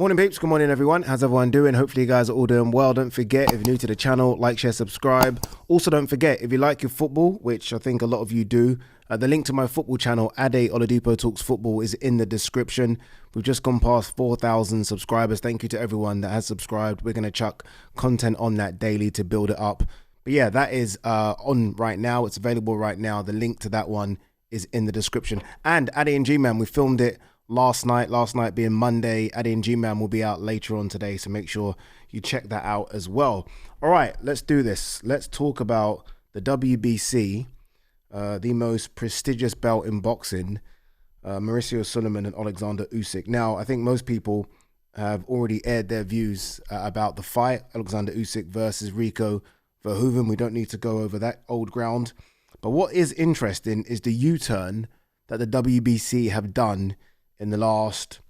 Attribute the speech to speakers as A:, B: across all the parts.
A: Morning peeps, good morning everyone. How's everyone doing? Hopefully you guys are all doing well. Don't forget, if you're new to the channel, like, share, subscribe. Also don't forget, if you like your football, which I think a lot of you do, the link to my football channel, Ade Oladipo Talks Football, is in the description. We've just gone past 4,000 subscribers. Thank you to everyone that has subscribed. We're going to chuck content on that daily to build it up. But yeah, that is on right now. It's available right now. The link to that one is in the description. And Ade and G-Man, we filmed it last night being Monday. Ade and G-Man will be out later on today, so make sure you check that out as well. All right, let's do this. Let's talk about the WBC, the most prestigious belt in boxing, Mauricio Sulaiman and Oleksandr Usyk. Now, I think most people have already aired their views about the fight, Oleksandr Usyk versus Rico Verhoeven. We don't need to go over that old ground. But what is interesting is the U-turn that the WBC have done in the last,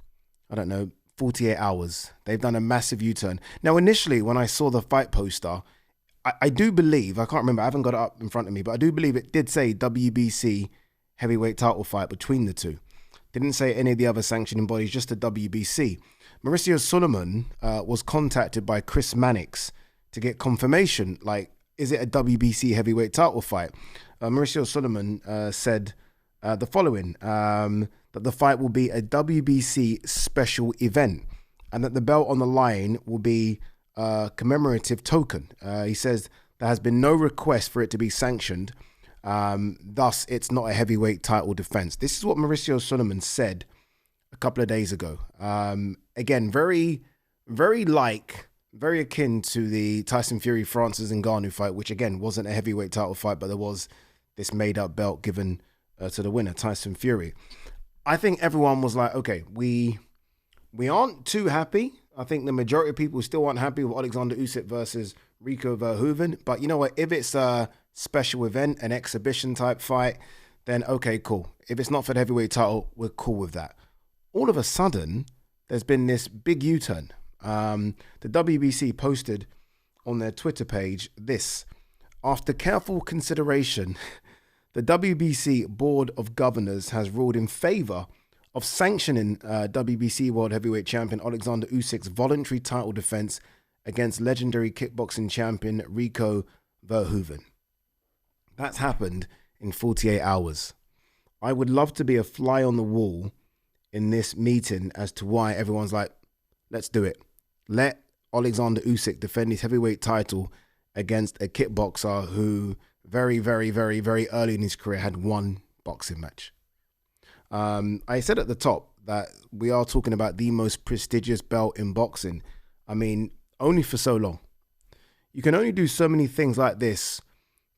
A: 48 hours. They've done a massive U-turn. Now, initially, when I saw the fight poster, I do believe, I can't remember, I haven't got it up in front of me, but I do believe it did say WBC heavyweight title fight between the two. Didn't say any of the other sanctioning bodies, just the WBC. Mauricio Sulaiman was contacted by Chris Mannix to get confirmation, like, is it a WBC heavyweight title fight? Mauricio Sulaiman said the following, that the fight will be a WBC special event and that the belt on the line will be a commemorative token. He says there has been no request for it to be sanctioned, thus it's not a heavyweight title defense. This is what Mauricio Sulaiman said a couple of days ago. Again, very akin to the Tyson Fury Francis Ngannou fight, which again wasn't a heavyweight title fight, but there was this made up belt given to the winner, Tyson Fury. I think everyone was like, okay, we aren't too happy. I think the majority of people still aren't happy with Oleksandr Usyk versus Rico Verhoeven. But you know what? If it's a special event, an exhibition type fight, then okay, cool. If it's not for the heavyweight title, we're cool with that. All of a sudden, there's been this big U-turn. The WBC posted on their Twitter page this: after careful consideration, the WBC Board of Governors has ruled in favor of sanctioning WBC World Heavyweight Champion Oleksandr Usyk's voluntary title defense against legendary kickboxing champion Rico Verhoeven. That's happened in 48 hours. I would love to be a fly on the wall in this meeting as to why everyone's like, let's do it. Let Oleksandr Usyk defend his heavyweight title against a kickboxer who very early in his career had one boxing match. I said at the top that we are talking about the most prestigious belt in boxing. I mean, only for so long. You can only do so many things like this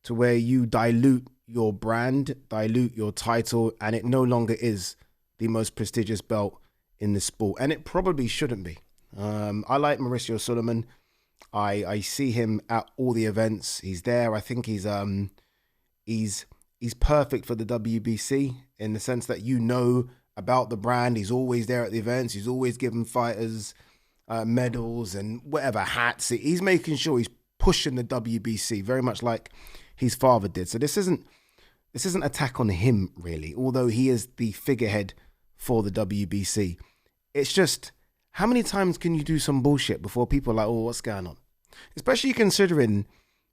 A: to where you dilute your brand, dilute your title, and it no longer is the most prestigious belt in the sport. And it probably shouldn't be. I like Mauricio Sulaiman. I see him at all the events. He's there. I think he's perfect for the WBC in the sense that you know about the brand. He's always there at the events. He's always giving fighters medals and whatever hats. He's making sure he's pushing the WBC very much like his father did. So this isn't attack on him really, although he is the figurehead for the WBC. It's just, how many times can you do some bullshit before people are like, oh, what's going on? Especially considering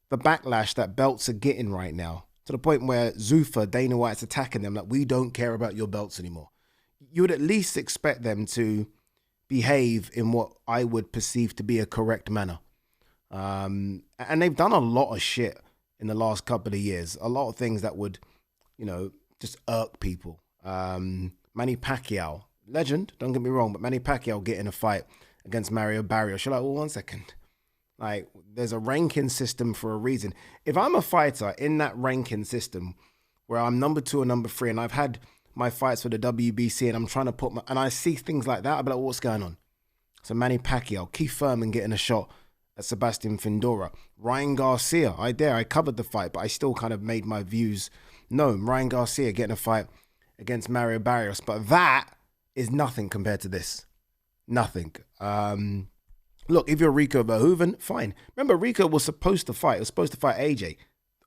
A: the backlash that belts are getting right now, to the point where Zuffa, Dana White's attacking them like, we don't care about your belts anymore. You would at least expect them to behave in what I would perceive to be a correct manner. And they've done a lot of shit in the last couple of years. A lot of things that would, just irk people. Manny Pacquiao, legend, don't get me wrong, but Manny Pacquiao getting a fight against Mario Barrios. You're like, well, 1 second. Like, there's a ranking system for a reason. If I'm a fighter in that ranking system where I'm number 2 or number 3 and I've had my fights for the WBC and I'm trying to and I see things like that, I'll be like, what's going on? So Manny Pacquiao, Keith Thurman getting a shot at Sebastian Fundora. Ryan Garcia, I covered the fight, but I still kind of made my views known. Ryan Garcia getting a fight against Mario Barrios. But that is nothing compared to this. Nothing. Look, if you're Rico Verhoeven, fine. Remember, Rico was supposed to fight. He was supposed to fight AJ.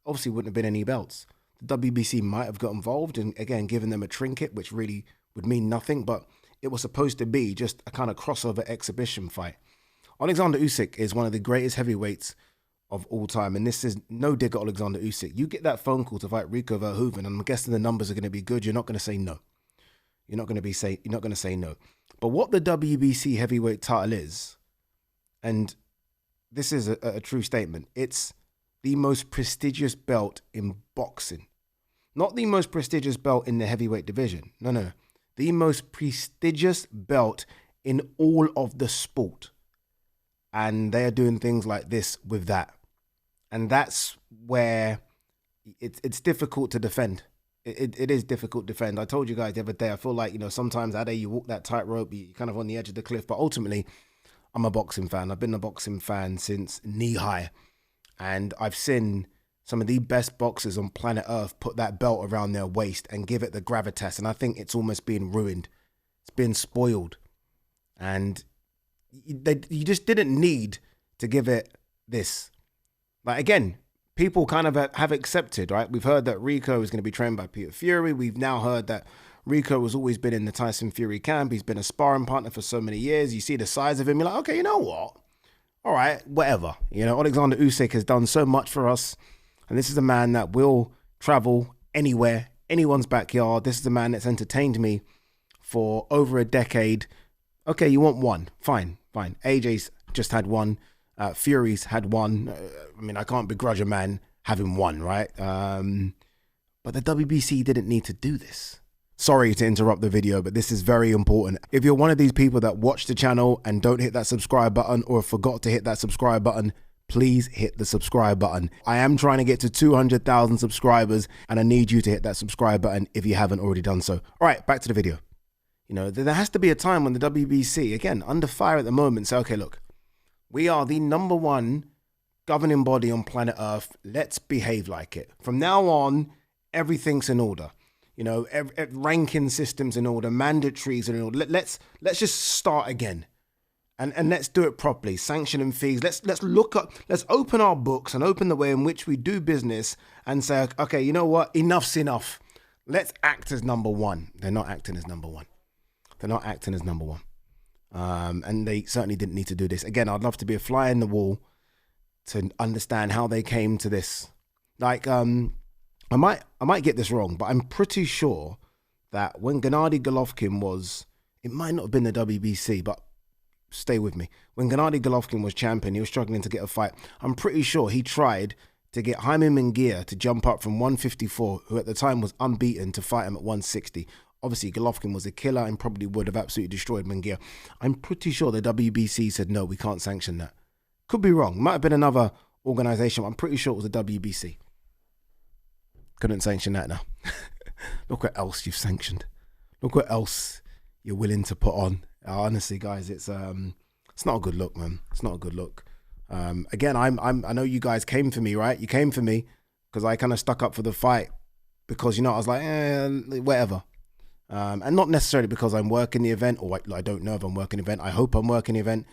A: Obviously, wouldn't have been any belts. The WBC might have got involved and, again, given them a trinket, which really would mean nothing. But it was supposed to be just a kind of crossover exhibition fight. Oleksandr Usyk is one of the greatest heavyweights of all time, and this is no dig at Oleksandr Usyk. You get that phone call to fight Rico Verhoeven, and I'm guessing the numbers are going to be good. You're not going to say no. You're not going to say no. But what the WBC heavyweight title is, and this is a true statement, it's the most prestigious belt in boxing. Not the most prestigious belt in the heavyweight division. No. The most prestigious belt in all of the sport. And they are doing things like this with that. And that's where it's difficult to defend. It is difficult to defend. I told you guys the other day, I feel like, sometimes Ade, you walk that tightrope, you're kind of on the edge of the cliff. But ultimately, I'm a boxing fan. I've been a boxing fan since knee high. And I've seen some of the best boxers on planet Earth put that belt around their waist and give it the gravitas. And I think it's almost being ruined. It's been spoiled. And you just didn't need to give it this. Like, again, people kind of have accepted, right? We've heard that Rico is going to be trained by Peter Fury. We've now heard that Rico has always been in the Tyson Fury camp. He's been a sparring partner for so many years. You see the size of him, you're like, okay, you know what? All right, whatever. Oleksandr Usyk has done so much for us. And this is a man that will travel anywhere, anyone's backyard. This is a man that's entertained me for over a decade. Okay, you want one. Fine. AJ's just had one. Fury's had one. I can't begrudge a man having one, right? But the WBC didn't need to do this. Sorry to interrupt the video, but this is very important. If you're one of these people that watch the channel and don't hit that subscribe button or forgot to hit that subscribe button, please hit the subscribe button. I am trying to get to 200,000 subscribers and I need you to hit that subscribe button if you haven't already done so. All right, back to the video. There has to be a time when the WBC, again, under fire at the moment, say, okay, look, we are the #1 governing body on planet Earth. Let's behave like it. From now on, everything's in order. Ranking systems in order, mandatories in order. Let's just start again. And let's do it properly. Sanction and fees. Let's open our books and open the way in which we do business and say, okay, you know what? Enough's enough. Let's act as #1. They're not acting as #1. They're not acting as #1. And they certainly didn't need to do this. Again, I'd love to be a fly in the wall to understand how they came to this. Like, I might get this wrong, but I'm pretty sure that when Gennady Golovkin was, it might not have been the WBC, but stay with me. When Gennady Golovkin was champion, he was struggling to get a fight. I'm pretty sure he tried to get Jaime Munguia to jump up from 154, who at the time was unbeaten, to fight him at 160. Obviously, Golovkin was a killer and probably would have absolutely destroyed Munguia. I'm pretty sure the WBC said, no, we can't sanction that. Could be wrong. Might have been another organization. But I'm pretty sure it was the WBC. Couldn't sanction that now. Look what else you've sanctioned. Look what else you're willing to put on. Honestly, guys, it's not a good look, man. It's not a good look. Again, I know you guys came for me, right? You came for me because I kind of stuck up for the fight because, I was like, whatever. And not necessarily because I'm working the event, or I don't know if I'm working the event. I hope I'm working the event.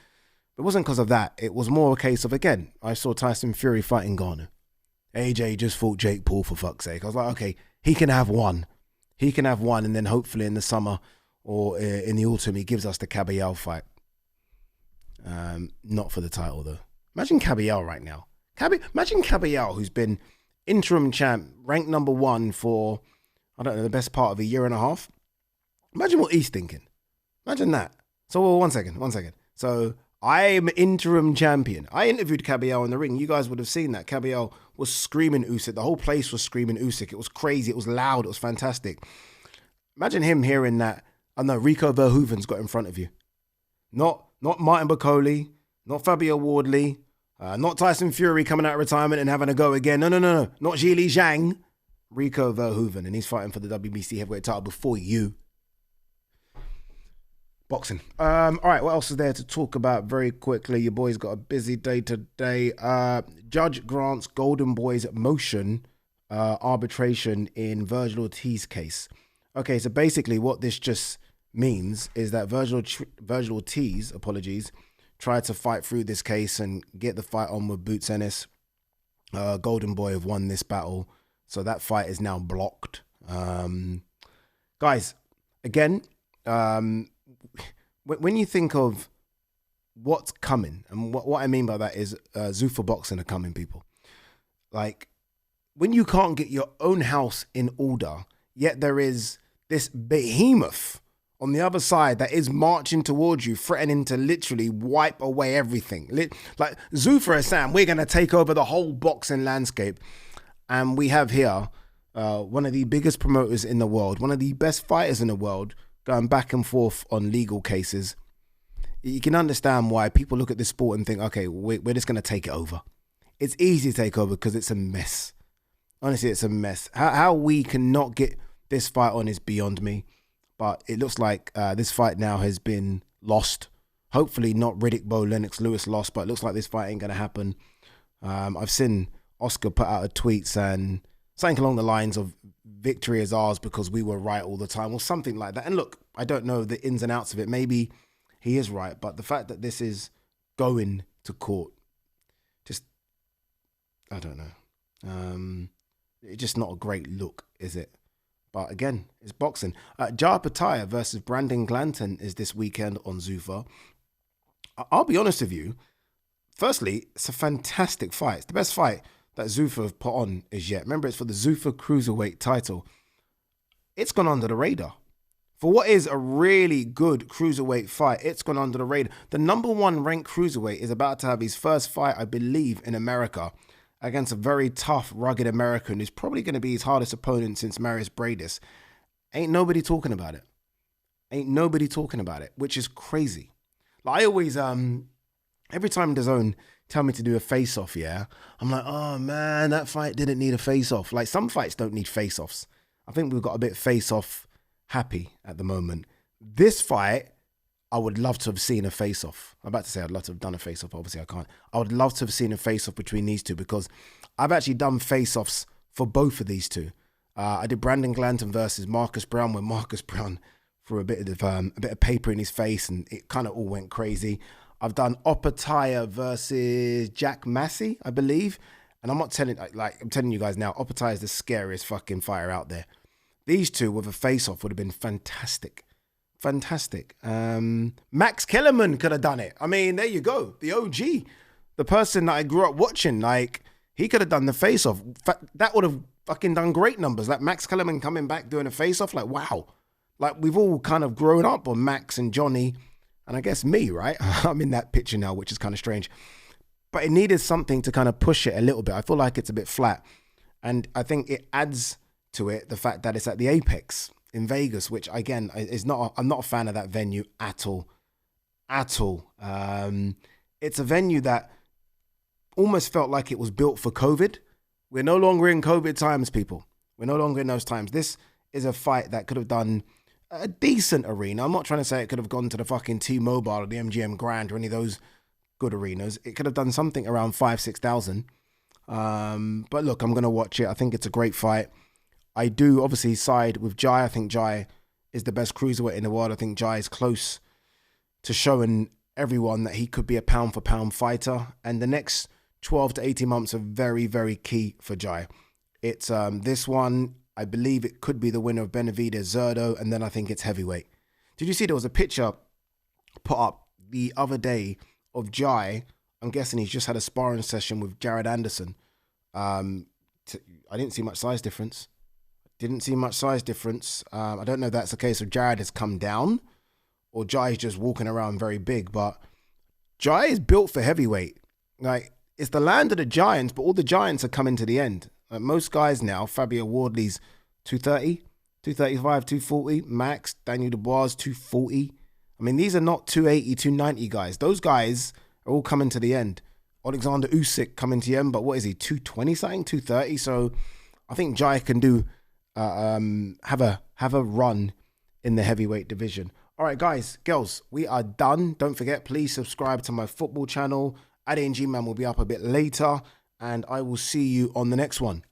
A: It wasn't because of that. It was more a case of, again, I saw Tyson Fury fighting Ghana. AJ just fought Jake Paul, for fuck's sake. I was like, okay, he can have one. He can have one, and then hopefully in the summer or in the autumn, he gives us the Caballero fight. Not for the title, though. Imagine Caballero right now. Imagine Caballero, who's been interim champ, ranked #1 for, I don't know, the best part of a year and a half. Imagine what he's thinking. Imagine that. So, one second. So, I'm interim champion. I interviewed Caballero in the ring. You guys would have seen that. Caballero was screaming Usyk. The whole place was screaming Usyk. It was crazy. It was loud. It was fantastic. Imagine him hearing that. I know Rico Verhoeven's got in front of you. Not Martin Bakole, not Fabio Wardley, not Tyson Fury coming out of retirement and having a go again. No. Not Zhili Zhang. Rico Verhoeven, and he's fighting for the WBC heavyweight title before you. Boxing. All right, what else is there to talk about very quickly? Your boy's got a busy day today. Judge grants Golden Boy's motion arbitration in Vergil Ortiz case. Okay, so basically what this just means is that Vergil Ortiz, tried to fight through this case and get the fight on with Boots Ennis. Golden Boy have won this battle, so that fight is now blocked. Guys, again, when you think of what's coming, and what I mean by that is Zuffa boxing are coming, people. Like, when you can't get your own house in order, yet there is this behemoth on the other side that is marching towards you, threatening to literally wipe away everything. Like Zuffa is saying, we're going to take over the whole boxing landscape. And we have here one of the biggest promoters in the world, one of the best fighters in the world, going back and forth on legal cases. You can understand why people look at this sport and think, okay, we're just going to take it over. It's easy to take over because it's a mess. Honestly, it's a mess. How we cannot get this fight on is beyond me. But it looks like this fight now has been lost. Hopefully not Riddick Bowe, Lennox Lewis lost, but it looks like this fight ain't going to happen. I've seen Oscar put out a tweet saying something along the lines of victory is ours because we were right all the time or something like that. And look, I don't know the ins and outs of it. Maybe he is right. But the fact that this is going to court, just, I don't know. It's just not a great look, is it? But again, it's boxing. Opetaia versus Brandon Glanton is this weekend on Zuffa. I'll be honest with you. Firstly, it's a fantastic fight. It's the best fight that Zuffa have put on as yet. Remember, it's for the Zuffa Cruiserweight title. It's gone under the radar. For what is a really good cruiserweight fight, it's gone under the radar. The #1 ranked cruiserweight is about to have his first fight, I believe, in America, against a very tough, rugged American who's probably going to be his hardest opponent since Marius Bradis. Ain't nobody talking about it. Ain't nobody talking about it, which is crazy. Like I always, every time DAZN tell me to do a face-off, yeah, I'm like, oh man, that fight didn't need a face-off. Like some fights don't need face-offs. I think we've got a bit face-off happy at the moment. This fight, I would love to have seen a face-off. I'm about to say I'd love to have done a face-off. Obviously, I can't. I would love to have seen a face-off between these two because I've actually done face-offs for both of these two. I did Brandon Glanton versus Marcus Brown, where Marcus Brown threw a bit of paper in his face and it kind of all went crazy. I've done Opetaia versus Jack Massey, I believe. And I'm not telling, I'm telling you guys now, Opetaia is the scariest fucking fighter out there. These two with a face-off would have been fantastic. Fantastic. Max Kellerman could have done it. I mean, there you go. The OG. The person that I grew up watching, like, he could have done the face-off. That would have fucking done great numbers. Like, Max Kellerman coming back doing a face-off. Like, wow. Like, we've all kind of grown up on Max and Johnny. And I guess me, right? I'm in that picture now, which is kind of strange. But it needed something to kind of push it a little bit. I feel like it's a bit flat. And I think it adds to it the fact that it's at the Apex in Vegas, which again is not, I'm not a fan of that venue at all. It's a venue that almost felt like it was built for COVID. We're no longer in COVID times, people. We're no longer in those times. This is a fight that could have done a decent arena. I'm not trying to say it could have gone to the fucking T-Mobile or the MGM Grand or any of those good arenas. It could have done something around 5,000-6,000. But look, I'm going to watch it. I think it's a great fight. I do obviously side with Jai. I think Jai is the best cruiserweight in the world. I think Jai is close to showing everyone that he could be a pound for pound fighter. And the next 12 to 18 months are very, very key for Jai. It's this one, I believe it could be the winner of Benavidez Zerdo. And then I think it's heavyweight. Did you see there was a picture put up the other day of Jai? I'm guessing he's just had a sparring session with Jared Anderson. I didn't see much size difference. I don't know if that's the case of Jared has come down or Jai is just walking around very big, but Jai is built for heavyweight. Like, it's the land of the giants, but all the giants are coming to the end. Like most guys now, Fabio Wardley's 230, 235, 240, Max, Daniel Dubois, 240. I mean, these are not 280, 290 guys. Those guys are all coming to the end. Oleksandr Usyk coming to the end, but what is he, 220 something, 230? So I think Jai can do have a run in the heavyweight division. All right, guys, girls, we are done. Don't forget, please subscribe to my football channel. Ade and G-Man will be up a bit later, and I will see you on the next one.